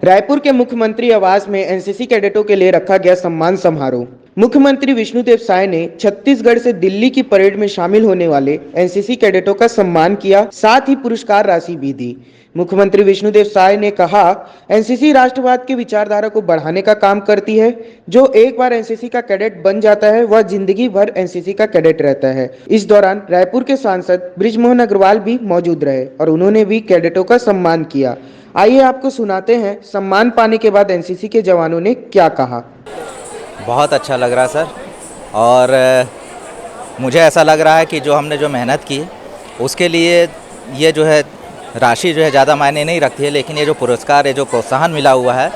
रायपुर के मुख्यमंत्री आवास में एनसीसी कैडेटों के लिए रखा गया सम्मान समारोह। मुख्यमंत्री विष्णुदेव साय ने छत्तीसगढ़ से दिल्ली की परेड में शामिल होने वाले एनसीसी कैडेटों का सम्मान किया, साथ ही पुरस्कार राशि भी दी। मुख्यमंत्री विष्णुदेव साय ने कहा, एनसीसी राष्ट्रवाद की विचारधारा को बढ़ाने का काम करती है। जो एक बार एनसीसी का कैडेट बन जाता है वह जिंदगी भर एनसीसी का कैडेट रहता है। इस दौरान रायपुर के सांसद बृजमोहन अग्रवाल भी मौजूद रहे और उन्होंने भी कैडेटों का सम्मान किया। आइए आपको सुनाते हैं सम्मान पाने के बाद एनसीसी के जवानों ने क्या कहा। बहुत अच्छा लग रहा है सर, और मुझे ऐसा लग रहा है कि जो हमने जो मेहनत की उसके लिए ये जो है राशि जो है ज़्यादा मायने नहीं रखती है, लेकिन ये जो पुरस्कार है, जो प्रोत्साहन मिला हुआ है,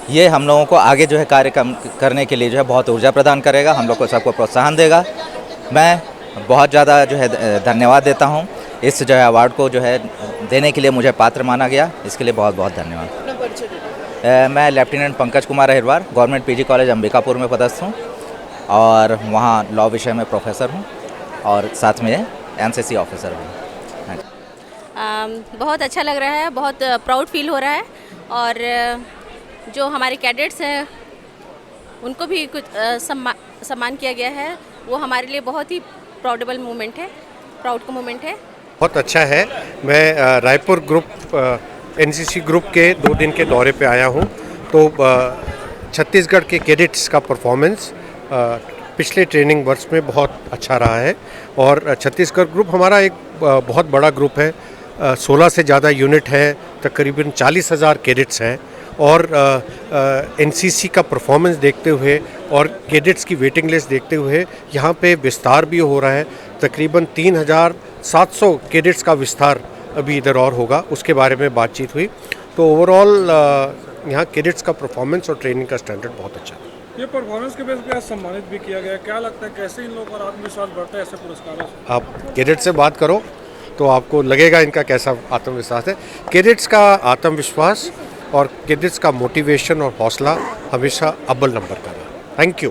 ये हम लोगों को आगे जो है कार्य करने के लिए जो है बहुत ऊर्जा प्रदान करेगा, हम लोग को सबको प्रोत्साहन देगा। मैं बहुत ज़्यादा जो है धन्यवाद देता हूँ। इस जो है अवार्ड को जो है देने के लिए मुझे पात्र माना गया, इसके लिए बहुत बहुत धन्यवाद। मैं lieutenant Pankaj Kumar Ahirwar, government PG college Ambikapur में पदस्थ हूँ और वहाँ लॉ विषय में प्रोफेसर हूँ और साथ में एनसीसी ऑफिसर हूँ। बहुत अच्छा लग रहा है, बहुत प्राउड फील हो रहा है और जो हमारे कैडेट्स हैं उनको भी कुछ सम्मान किया गया है, वो हमारे लिए बहुत ही प्राउडेबल मोमेंट है, प्राउड का मोमेंट है। बहुत अच्छा है। मैं रायपुर ग्रुप एनसीसी ग्रुप के 2 दिन के दौरे पे आया हूँ, तो छत्तीसगढ़ के कैडेट्स का परफॉर्मेंस पिछले ट्रेनिंग वर्ष में बहुत अच्छा रहा है और छत्तीसगढ़ ग्रुप हमारा एक बहुत बड़ा ग्रुप है। 16 से ज़्यादा यूनिट है, तकरीबन 40,000 कैडेट्स हैं और एनसीसी का परफॉर्मेंस देखते हुए और कैडेट्स की वेटिंग लिस्ट देखते हुए यहाँ पे विस्तार भी हो रहा है। तकरीबन 3,700 कैडेट्स का विस्तार अभी इधर और होगा, उसके बारे में बातचीत हुई। तो ओवरऑल यहाँ कैडेट्स का परफॉर्मेंस और ट्रेनिंग का स्टैंडर्ड बहुत अच्छा है। ये परफॉर्मेंस के बेस पे सम्मानित भी किया गया, क्या लगता है कैसे इन लोगों का आत्मविश्वास बढ़ता है ऐसे पुरस्कारों से? आप कैडेट से बात करो तो आपको लगेगा इनका कैसा आत्मविश्वास है। कैडेट्स का आत्मविश्वास और कैडेट्स का मोटिवेशन और हौसला हमेशा अव्वल नंबर का रहा। Thank you.